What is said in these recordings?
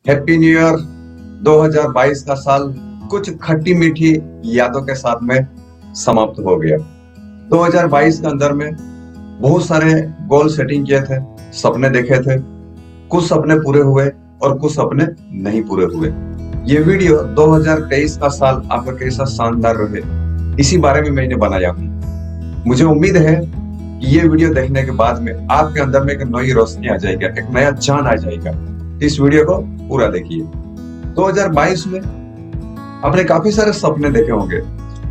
Happy new year. 2022 का साल कुछ खट्टी मीठी यादों के साथ में समाप्त हो गया। 2022 के अंदर में बहुत सारे गोल सेटिंग किए थे, सपने देखे थे। कुछ सपने पूरे हुए और कुछ सपने नहीं पूरे हुए। ये वीडियो 2023 का साल आपका कैसा शानदार रहे, इसी बारे में मैंने बनाया हूँ। मुझे उम्मीद है कि ये वीडियो देखने के बाद में आपके अंदर में एक नई रोशनी आ जाएगा, एक नया चांद आ जाएगा। इस वीडियो को पूरा देखिए। 2022 में आपने काफी सारे सपने देखे होंगे,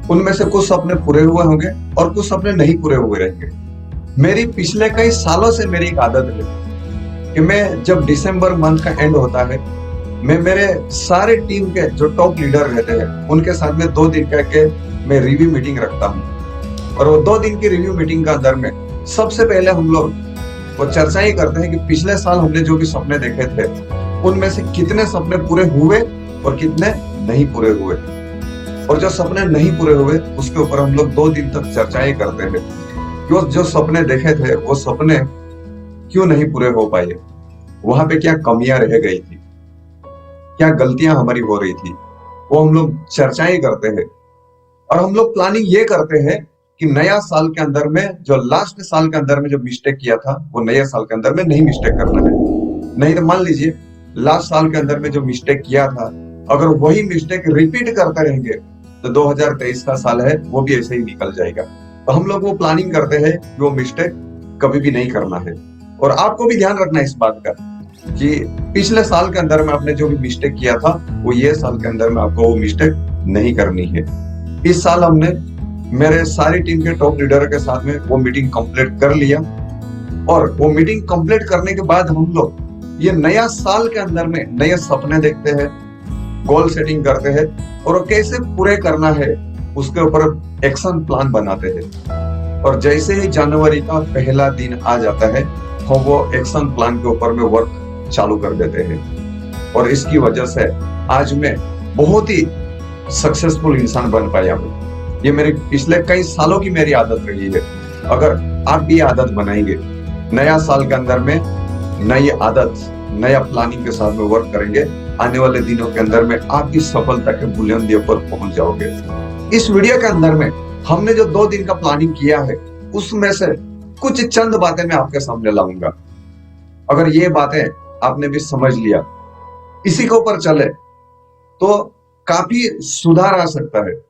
उनमें से कुछ सपने पूरे हुए होंगे और कुछ सपने नहीं पूरे हुए रहेंगे। मेरी पिछले कई सालों से मेरी एक आदत है कि मैं जब दिसंबर मंथ का एंड होता है, मैं मेरे सारे टीम के जो टॉप लीडर रहते हैं उनके साथ में 2 दिन का के मैं रिव्यू मीटिंग रखता हूँ। और वो 2 दिन की रिव्यू मीटिंग का अंदर में सबसे पहले हम लोग वो चर्चा ही करते हैं कि पिछले साल हमने जो भी सपने देखे थे उनमें से कितने सपने पूरे हुए और कितने नहीं पूरे हुए। और जो सपने नहीं पूरे हुए उसके ऊपर हम लोग 2 दिन तक चर्चाएं करते हैं कि वो जो सपने देखे थे वो सपने क्यों नहीं पूरे हो पाए, वहां पे क्या कमियां रह गई थी, क्या गलतियां हमारी हो रही थी, वो हम लोग चर्चाएं करते हैं। और हम लोग प्लानिंग ये करते हैं कि नया साल के अंदर में जो लास्ट साल के अंदर में जो मिस्टेक किया था वो नए साल के अंदर में नहीं मिस्टेक करना है। नहीं तो मान लीजिए लास्ट साल के अंदर में जो मिस्टेक किया था, अगर वही मिस्टेक रिपीट करते रहेंगे तो 2023 का साल है वो भी ऐसे ही निकल जाएगा। तो हम लोग वो प्लानिंग करते हैं कि वो मिस्टेक कभी भी नहीं करना है। और आपको भी ध्यान रखना है इस बात का कि पिछले साल के अंदर में आपने जो भी मिस्टेक किया था वो ये साल के अंदर में आपको वो मिस्टेक नहीं करनी है। इस साल हमने मेरे सारी टीम के टॉप लीडर के साथ में वो मीटिंग कंप्लीट कर लिया। और वो मीटिंग कंप्लीट करने के बाद हम लोग ये नया साल के अंदर में नए सपने देखते हैं, गोल सेटिंग करते हैं और वो कैसे पूरे करना है उसके ऊपर एक्शन प्लान बनाते हैं। और जैसे ही जनवरी का पहला दिन आ जाता है हम वो एक्शन प्लान के ऊपर में वर्क चालू कर देते हैं। और इसकी वजह से आज मैं बहुत ही सक्सेसफुल इंसान बन पाया हूँ। ये मेरे पिछले कई सालों की मेरी आदत रही है। अगर आप भी आदत बनाएंगे, नया साल के अंदर में नई आदत, नया प्लानिंग के साथ में वर्क करेंगे, आने वाले दिनों के अंदर में आपकी सफलता के बुलंदियों पर पहुंच जाओगे। इस वीडियो के अंदर में हमने जो 2 दिन का प्लानिंग किया है उसमें से कुछ चंद बातें मैं आपके सामने लाऊंगा। अगर ये बातें आपने भी समझ लिया, इसी के ऊपर चले तो काफी सुधार आ सकता है।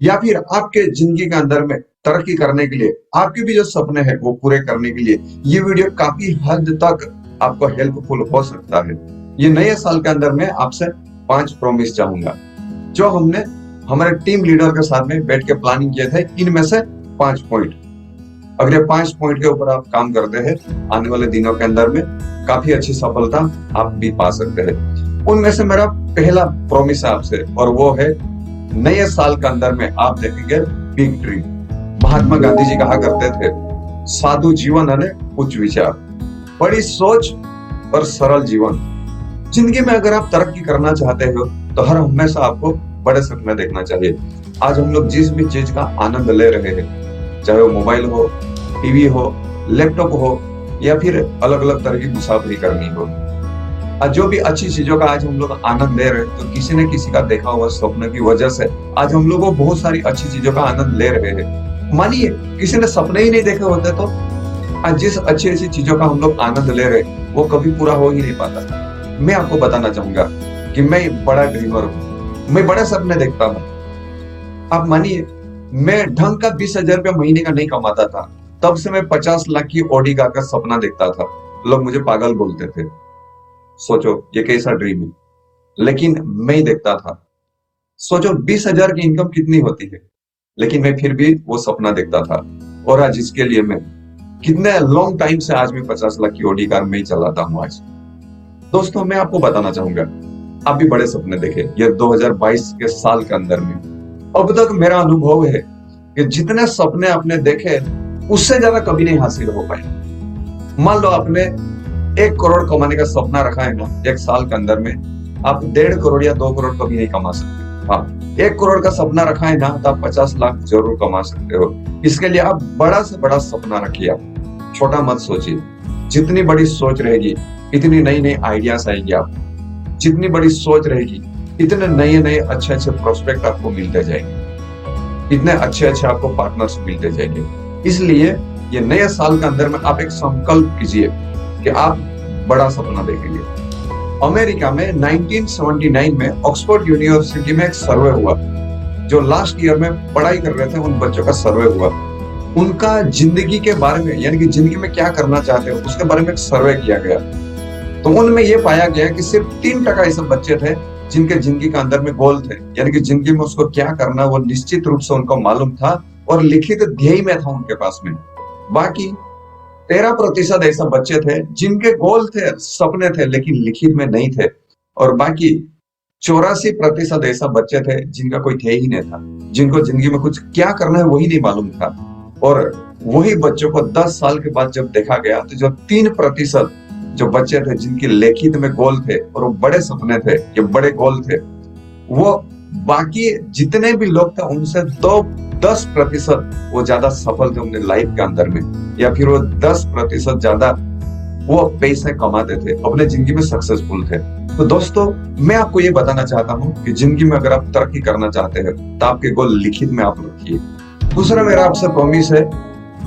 या फिर आपके जिंदगी के अंदर में तरक्की करने के लिए, आपके भी जो सपने हैं वो पूरे करने के लिए ये वीडियो काफी हद तक आपको हेल्पफुल हो सकता है। ये नए साल के अंदर में आपसे 5 प्रॉमिस चाहूंगा जो हमने हमारे टीम लीडर के साथ में बैठ के प्लानिंग किए थे। इनमें से 5 पॉइंट, अगर ये 5 पॉइंट के ऊपर आप काम करते हैं आने वाले दिनों के अंदर में काफी अच्छी सफलता आप भी पा सकते हैं। उनमें से मेरा पहला प्रॉमिस है आपसे और वो है नए साल के अंदर में आप देखेंगे बिग ड्रीम। महात्मा गांधी जी कहा करते थे साधु जीवन अने उच्च विचार, बड़ी सोच और सरल जीवन। जिंदगी में अगर आप तरक्की करना चाहते हो तो हर हमेशा आपको बड़े सपने देखना चाहिए। आज हम लोग जिस भी चीज का आनंद ले रहे हैं, चाहे वो मोबाइल हो, टीवी हो, लैपटॉप हो या फिर अलग अलग तरह की मुसाफरी करनी हो, आज जो भी अच्छी चीजों का आज हम लोग आनंद ले रहे हैं तो किसी न किसी का देखा हुआ स्वप्न की वजह से आज हम लोग बहुत सारी अच्छी चीजों का आनंद ले रहे हैं। मानिए किसी ने सपने ही नहीं देखे होते तो आज जिस अच्छी अच्छी चीजों का हम लोग आनंद ले रहे हैं वो कभी पूरा हो ही नहीं पाता। मैं आपको बताना चाहूंगा कि मैं बड़ा ड्रीमर हूँ, मैं बड़े सपने देखता हूँ। आप मानिए मैं ढंग का 20,000 रुपया महीने का नहीं कमाता था, तब से मैं 50 लाख की ऑडी कार का सपना देखता था। लोग मुझे पागल बोलते थे, सोचो ये कैसा ड्रीम है, लेकिन मैं ही देखता था। सोचो 20,000 की इनकम कितनी होती है, लेकिन मैं फिर भी वो सपना देखता था। और आज इसके लिए मैं कितने लॉन्ग टाइम से आज मैं 50 लाख की ऑडी कार में ही चलाता हूँ। आज दोस्तों मैं आपको बताना चाहूंगा आप भी बड़े सपने देखे ये 2022 के साल के अंदर में। अब तक मेरा अनुभव है कि जितने सपने आपने देखे उससे ज्यादा कभी नहीं हासिल हो पाए। मान लो आपने 1 करोड़ कमाने का सपना रखा है ना, 1 साल के अंदर में आप 1.5 करोड़ या 2 करोड़ कभी नहीं कमा सकते। हाँ, 1 करोड़ का सपना रखा है ना तो आप 50 लाख जरूर कमा सकते हो। इसके लिए आप बड़ा से बड़ा सपना रखिए, आप छोटा मत सोचिए। जितनी बड़ी सोच रहेगी इतनी नई नई आइडियाज आएगी। आप जितनी बड़ी सोच रहेगी, इतने नए नए अच्छे अच्छे प्रोस्पेक्ट आपको मिलते जाएंगे, इतने अच्छे अच्छे आपको पार्टनर्स मिलते जाएंगे। इसलिए ये नए साल के अंदर में आप एक संकल्प कीजिए कि आप बड़ा सपना देखेंगे। अमेरिका में 1979 में ऑक्सफोर्ड यूनिवर्सिटी में एक सर्वे हुआ, जो लास्ट ईयर में पढ़ाई कर रहे थे उन बच्चों का सर्वे हुआ। उनका जिंदगी के बारे में, यानी कि जिंदगी में क्या करना चाहते हो उसके बारे में एक सर्वे किया गया। तो उनमें यह पाया गया कि सिर्फ 3% ऐसे बच्चे थे जिनके जिंदगी के अंदर में गोल थे, यानी कि जिंदगी में उसको क्या करना वो निश्चित रूप से उनको मालूम था और लिखित ध्येय में था उनके पास में। बाकी 13% ऐसे बच्चे थे जिनके गोल थे, सपने थे, लेकिन लिखित में नहीं थे। और बाकी 84% ऐसा बच्चे थे जिनका कोई ध्येय ही नहीं था, जिनको जिंदगी में कुछ क्या करना है वही नहीं मालूम था। और वही बच्चों को 10 साल के बाद जब देखा गया तो जो 3% जो बच्चे थे जिनकी लिखित में गोल थे और वो बड़े सपने थे, ये बड़े गोल थे, वो बाकी जितने भी लोग थे उनसे 10% वो ज्यादा सफल थे अपने लाइफ के अंदर में, या फिर वो 10% ज्यादा वो पैसे कमाते थे, अपने जिंदगी में सक्सेसफुल थे। तो दोस्तों, मैं आपको ये बताना चाहता हूँ कि जिंदगी में अगर आप तरक्की करना चाहते हैं तो आपके गोल लिखित में आप रखिए। दूसरा मेरा आपसे प्रॉमिस है,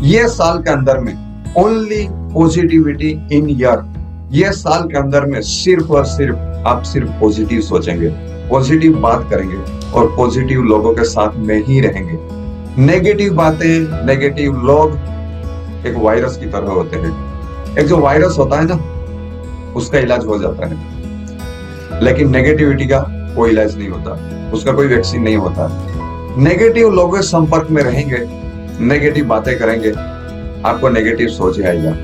ये साल के अंदर में ओनली पॉजिटिविटी इन ईयर, ये साल के अंदर में सिर्फ और सिर्फ आप सिर्फ पॉजिटिव सोचेंगे, पॉजिटिव बात करेंगे और पॉजिटिव लोगों के साथ में ही रहेंगे। नेगेटिव बातें, नेगेटिव लोग एक वायरस की तरह होते हैं। एक जो वायरस होता है ना, उसका इलाज हो जाता है, लेकिन नेगेटिविटी का कोई इलाज नहीं होता, उसका कोई वैक्सीन नहीं होता। नेगेटिव लोगों के संपर्क में रहेंगे, नेगेटिव बातें करेंगे, आपको नेगेटिव सोच आएगा,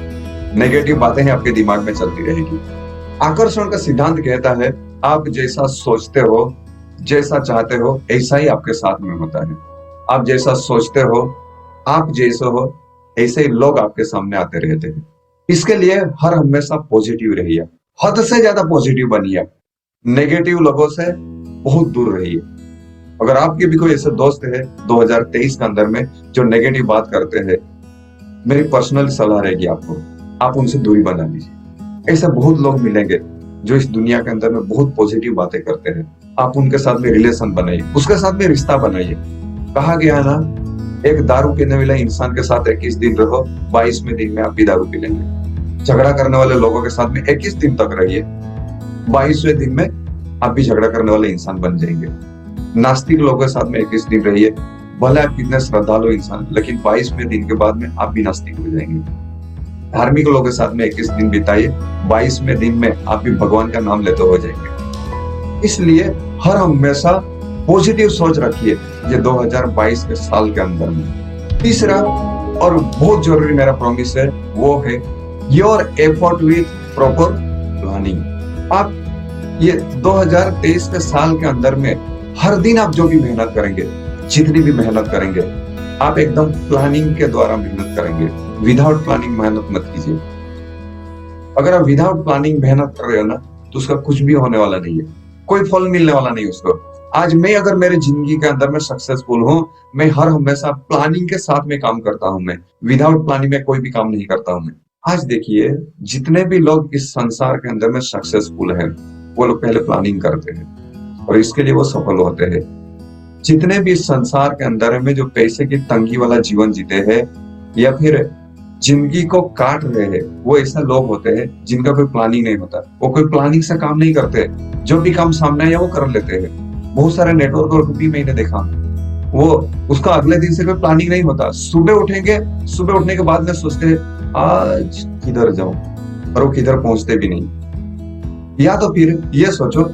नेगेटिव बातें हैं आपके दिमाग में चलती रहेगी। आकर्षण का सिद्धांत कहता है, आप जैसा सोचते हो, जैसा चाहते हो, ऐसा ही आपके साथ में होता है। आप जैसा सोचते हो, आप जैसे हो, ऐसे ही लोग आपके सामने आते रहते हैं। इसके लिए हर हमेशा पॉजिटिव रहिए, हद से ज्यादा पॉजिटिव बनिए, नेगेटिव लोगों से बहुत दूर रहिए। अगर आपके भी कोई ऐसे दोस्त है 2023 के अंदर में जो नेगेटिव बात करते हैं, मेरी पर्सनल सलाह रहेगी आपको, आप उनसे दूरी बना लीजिए। ऐसे बहुत लोग मिलेंगे जो इस दुनिया के अंदर में बहुत पॉजिटिव बातें करते हैं। आप उनके साथ में रिलेशन बनाइए, उसके साथ में रिश्ता बनाइए। कहा गया ना, एक दारू पीने वाले इंसान के साथ 21 दिन रहो, 22वें दिन में आप भी दारू पी लेंगे। झगड़ा करने वाले लोगों के साथ में 21 दिन तक रहिए, 22वें दिन में आप भी झगड़ा करने वाले इंसान बन जाएंगे। नास्तिक लोगों के साथ में 21 दिन रहिए, भले आप कितने श्रद्धालु इंसान, लेकिन 22वें दिन के बाद में आप भी नास्तिक हो जाएंगे। धार्मिक लोगों के साथ में 21 दिन बिताइए, 22वें दिन में आप भी भगवान का नाम लेते हो जाएंगे। इसलिए हर हमेशा पॉजिटिव सोच रखिए ये 2022 के साल के अंदर में। तीसरा और बहुत जरूरी मेरा प्रॉमिस है, वो है your effort with proper planning. आप ये 2023 के साल के अंदर में हर दिन आप जो भी मेहनत करेंगे, जितनी भी मेहनत करेंगे, आप एकदम प्लानिंग के द्वारा मेहनत करेंगे। विदाउट प्लानिंग मेहनत मत कीजिए। अगर आप विदाउट प्लानिंग मेहनत कर रहे हो ना, तो उसका कुछ भी होने वाला नहीं है, कोई फल मिलने वाला नहीं उसको। आज मैं अगर मेरे जिंदगी के अंदर में सक्सेसफुल हूं, मैं हर हमेशा प्लानिंग के साथ में काम करता हूं। मैं विदाउट प्लानिंग में कोई भी काम नहीं करता हूं मैं। आज देखिए, जितने भी लोग इस संसार के अंदर में सक्सेसफुल हैं, वो लोग पहले प्लानिंग करते हैं और इसके लिए वो सफल होते हैं। जितने भी इस संसार के अंदर में जो पैसे की तंगी वाला जीवन जीते हैं या फिर जिंदगी को काट रहे हैं, वो ऐसे लोग होते हैं जिनका कोई प्लानिंग नहीं होता। वो कोई प्लानिंग से काम नहीं करते, जो भी काम सामने आया वो कर लेते हैं। बहुत सारे नेटवर्क और भी मैंने देखा, वो उसका अगले दिन से कोई प्लानिंग नहीं होता। सुबह उठेंगे, सुबह उठने के बाद में सोचते हैं आज किधर जाऊं, और वो किधर पहुंचते भी नहीं। या तो फिर ये सोचो,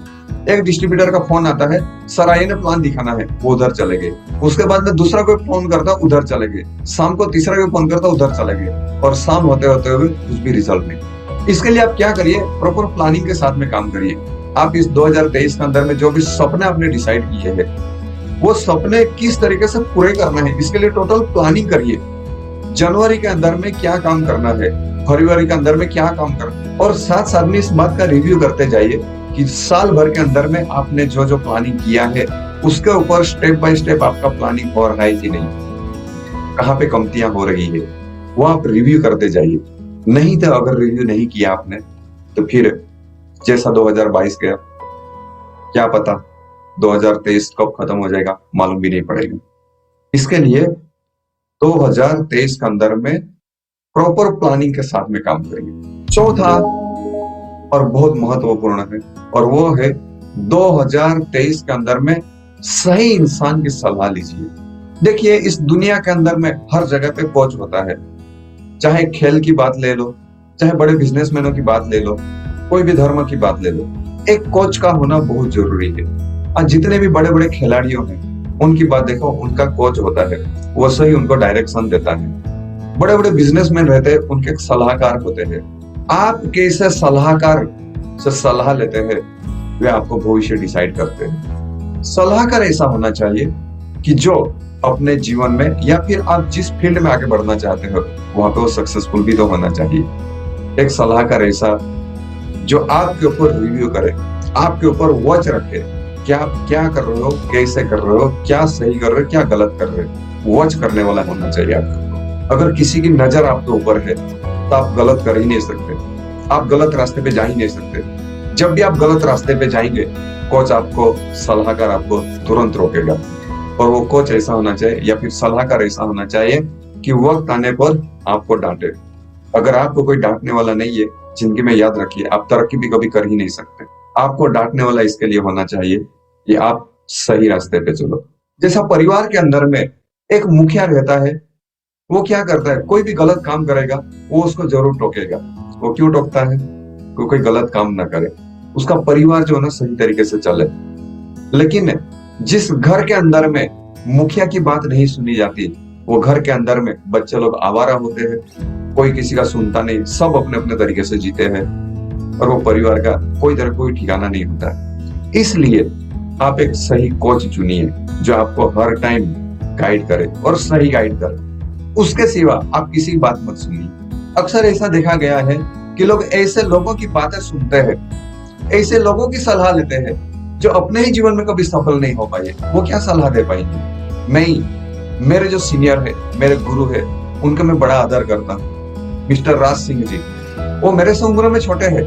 एक डिस्ट्रीब्यूटर का फोन आता है, सर आइए ने प्लान दिखाना है, वो उधर चले गए। उसके बाद में दूसरा कोई फोन करता, उधर चले गए। शाम को तीसरा कोई फोन करता, उधर चले गए, और शाम होते होते हुए कुछ भी रिजल्ट नहीं। इसके लिए आप क्या करिए, प्रॉपर प्लानिंग के साथ में काम करिए। आप इस 2023 के अंदर में जो भी सपने आपने डिसाइड किए हैं, वो सपने किस तरीके से पूरे करना है, इसके लिए टोटल प्लानिंग करिए। जनवरी के अंदर में क्या काम करना है, फरवरी के अंदर में क्या काम करना है, और साथ साथ में इस बात का रिव्यू करते जाइए कि साल भर के अंदर में आपने जो जो प्लानिंग किया है, उसके ऊपर स्टेप बाय स्टेप आपका प्लानिंग हो रहा है कि नहीं, कहाँ पे कमतियां हो रही है, वो आप रिव्यू करते जाइए। नहीं तो अगर रिव्यू नहीं किया आपने, तो फिर जैसा 2022 गया क्या पता 2023 कब खत्म हो जाएगा मालूम भी नहीं पड़ेगा। इसके लिए 2023 के अंदर में प्रॉपर प्लानिंग के साथ में काम करिए। चौथा और बहुत महत्वपूर्ण है, और वो है 2023 के अंदर में सही इंसान की सलाह लीजिए। देखिए, इस दुनिया के अंदर में हर जगह पे कोच होता है। चाहे खेल की बात ले लो, चाहे बड़े बिजनेसमैनों की बात ले लो, कोई भी धर्म की बात ले लो, एक कोच का होना बहुत जरूरी है। और जितने भी बड़े बड़े खिलाड़ियों हैं उनकी बात देखो, उनका कोच होता है, वो सही उनको डायरेक्शन देता है। बड़े बड़े बिजनेसमैन रहते हैं, उनके सलाहकार होते हैं। आप कैसे सलाहकार से सलाह लेते हैं वे आपको भविष्य डिसाइड करते हैं। सलाहकार ऐसा होना चाहिए कि जो अपने जीवन में या फिर आप जिस फील्ड में आगे बढ़ना चाहते हो वहां पे वो सक्सेसफुल भी तो होना चाहिए। एक सलाहकार ऐसा जो आपके ऊपर रिव्यू करे, आपके ऊपर वॉच रखे कि आप क्या कर रहे हो, कैसे कर रहे हो, क्या सही कर रहे हो, क्या गलत कर रहे हो, वॉच करने वाला होना चाहिए आपको। अगर किसी की नजर आपके ऊपर है तो आप गलत कर ही नहीं सकते, आप गलत रास्ते पे जा ही नहीं सकते। जब भी आप गलत रास्ते पे जाएंगे, कोच आपको, सलाहकार आपको तुरंत रोकेगा। और वो कोच ऐसा होना चाहिए या फिर सलाहकार ऐसा होना चाहिए कि वक्त आने पर आपको डांटे। अगर आपको कोई डांटने वाला नहीं है, जिंदगी में याद रखिए आप तरक्की भी कभी कर ही नहीं सकते। आपको डांटने वाला इसके लिए होना चाहिए कि आप सही रास्ते पे चलो। जैसा परिवार के अंदर में एक मुखिया रहता है, वो क्या करता है, कोई भी गलत काम करेगा वो उसको जरूर टोकेगा। वो क्यों टोकता है? वो कोई गलत काम ना करे, उसका परिवार जो है ना सही तरीके से चले। लेकिन जिस घर के अंदर में मुखिया की बात नहीं सुनी जाती, वो घर के अंदर में बच्चे लोग आवारा होते हैं, कोई किसी का सुनता नहीं, सब अपने अपने तरीके से जीते हैं, और वो परिवार का कोई ठिकाना नहीं होता। इसलिए आप एक सही कोच चुनिए जो आपको हर टाइम गाइड करे और सही गाइड करे। उसके सिवा आप किसी की बात मत सुनिए। अक्सर ऐसा देखा गया है कि लोग ऐसे लोगों की बातें सुनते हैं, ऐसे लोगों की सलाह लेते हैं जो अपने ही जीवन में कभी सफल नहीं हो पाए। वो क्या सलाह दे पाएंगे? मेरे जो सीनियर है, मेरे गुरु है, उनका मैं बड़ा आदर करता हूँ। मिस्टर राज सिंह जी, वो मेरे से उम्र में छोटे हैं,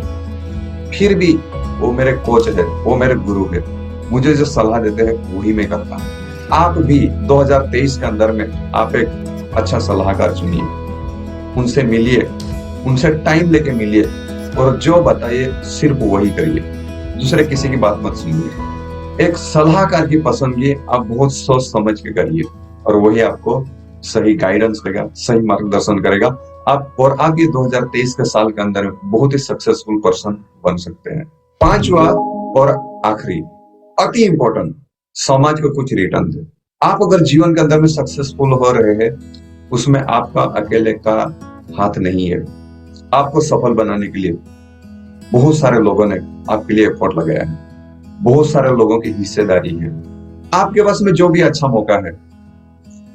फिर भी वो मेरे कोच है, वो मेरे गुरु है। मुझे जो सलाह देते हैं वही मैं करता हूँ। आप भी 2023 के अंदर में आप एक अच्छा सलाहकार चुनिए, उनसे मिलिए, उनसे टाइम लेके मिलिए, और जो बताइए सिर्फ वही करिए, दूसरे किसी की बात मत सुनिए। एक सलाहकार की पसंदगी आप बहुत सोच समझ के करिए, और वही आपको सही गाइडेंस देगा, सही मार्गदर्शन करेगा। आप ये 2023 के साल के अंदर बहुत ही सक्सेसफुल पर्सन बन सकते हैं। पांचवा और आखिरी, अति इंपॉर्टेंट, समाज को कुछ रिटर्न दे। आप अगर जीवन के अंदर में सक्सेसफुल हो रहे हैं, उसमें आपका अकेले का हाथ नहीं है। आपको सफल बनाने के लिए बहुत सारे लोगों ने आपके लिए एफर्ट लगाया है, बहुत सारे लोगों की हिस्सेदारी है। आपके पास में जो भी अच्छा मौका है,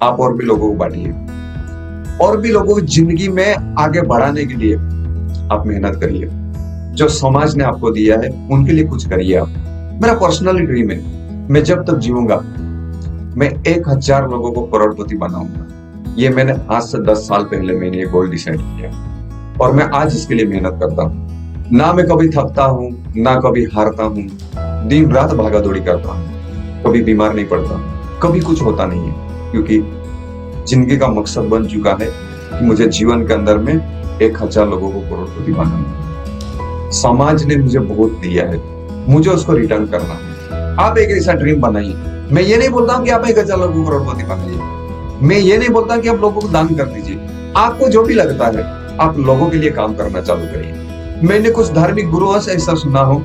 आप और भी लोगों को बांटिए, और भी लोगों को जिंदगी में आगे बढ़ाने के लिए आप मेहनत करिए। जो समाज ने आपको दिया है उनके लिए कुछ करिए आप। मेरा पर्सनल ड्रीम है, मैं जब तक जीऊंगा मैं 1000 लोगों को करोड़पति बनाऊंगा। ये मैंने आज से 10 साल पहले मैंने ये गोल डिसाइड किया, और मैं आज इसके लिए मेहनत करता हूँ। ना मैं कभी थकता हूँ, ना कभी हारता हूँ, दिन रात भागा दौड़ी करता हूँ, कभी बीमार नहीं पड़ता, कभी कुछ होता नहीं है, क्योंकि जिंदगी का मकसद बन चुका है कि मुझे जीवन के अंदर में 1000 लोगों को करोड़पति बनाना। समाज ने मुझे बहुत दिया है, मुझे उसको रिटर्न करना है। आप एक ऐसा ड्रीम बनाइए। मैं ये नहीं बोलता हूँ कि आप 1000 लोगों को करोड़पति बनाइए, मैं ये नहीं बोलता कि आप लोगों को दान कर दीजिए। आपको जो भी लगता है आप लोगों के लिए काम करना चालू करिए। मैंने कुछ धार्मिक गुरुओं से ऐसा सुना हो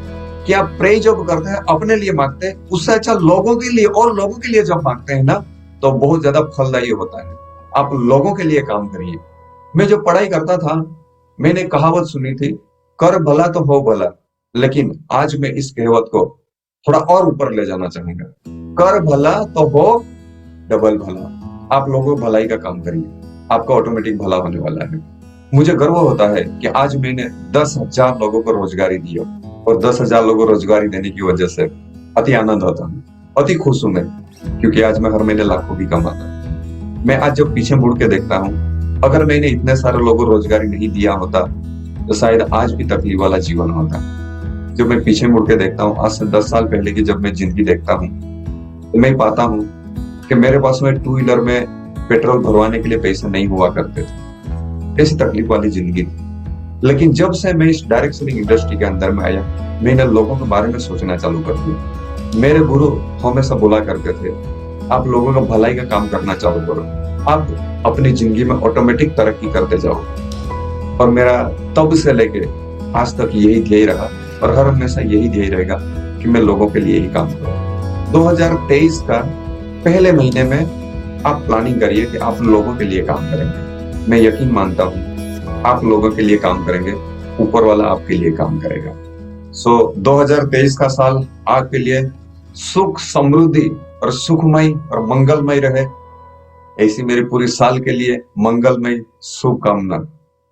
कि आप प्रे जब करते हैं अपने लिए मांगते हैं, उससे अच्छा लोगों के लिए और लोगों के लिए जब मांगते हैं ना तो बहुत ज्यादा फलदायी होता है। आप लोगों के लिए काम करिए। मैं जो पढ़ाई करता था, मैंने कहावत सुनी थी, कर भला तो हो भला, लेकिन आज मैं इस कहावत को थोड़ा और ऊपर ले जाना चाहूंगा। कर भला तो हो डबल भला। आप लोगों भलाई का काम करिए, आपका ऑटोमेटिक भला होने वाला है। मुझे गर्व होता है कि आज मैंने 10,000 लोगों को रोजगारी दी, और 10,000 लोगों को रोजगारी देने की वजह से अति आनंद होता हूँ, अति खुश हूं मैं, क्योंकि आज मैं हर महीने लाखों भी कमाता हूँ। मैं आज जब पीछे मुड़ के देखता हूँ, अगर मैंने इतने सारे लोगों को रोजगारी नहीं दिया होता तो शायद आज भी तकलीफ वाला जीवन होता। जब मैं पीछे मुड़ के देखता हूँ, आज से 10 साल पहले की जब मैं जिंदगी देखता हूँ, तो मैं पाता हूँ कि मेरे पास में 2 व्हीलर में पेट्रोल भरवाने के लिए पैसे नहीं हुआ करते थे। ऐसी तकलीफ वाली जिंदगी थी। लेकिन जब से मैं इस डायरेक्ट सेलिंग इंडस्ट्री के अंदर में आया, मैंने लोगों के बारे में सोचना चालू कर दिया। मेरे गुरु हमेशा बोला करते थे, आप लोगों का भलाई का काम करना चालू करो, आप अपनी जिंदगी में ऑटोमेटिक तरक्की करते जाओ। और मेरा तब से लेके आज तक यही ध्येय रहा और हर हमेशा यही ध्येय रहेगा कि मैं लोगों के लिए ही काम करूं। 2023 का पहले महीने में आप प्लानिंग करिए कि आप लोगों के लिए काम करेंगे। मैं यकीन मानता हूं आप लोगों के लिए काम करेंगे, ऊपर वाला आपके लिए काम करेगा। 2023 का साल आपके लिए सुख, समृद्धि और सुखमय और मंगलमय रहे, ऐसी मेरी पूरी साल के लिए मंगलमय शुभकामना।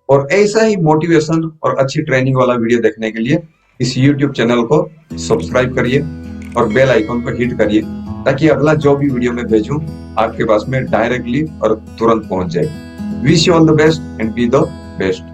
और ऐसा ही मोटिवेशन और अच्छी ट्रेनिंग वाला वीडियो देखने के लिए इस YouTube चैनल को सब्सक्राइब करिए और बेल आइकन को हिट करिए, ताकि अगला जो भी वीडियो मैं भेजूं आपके पास में डायरेक्टली और तुरंत पहुंच जाए। Wish you all the best and be the best.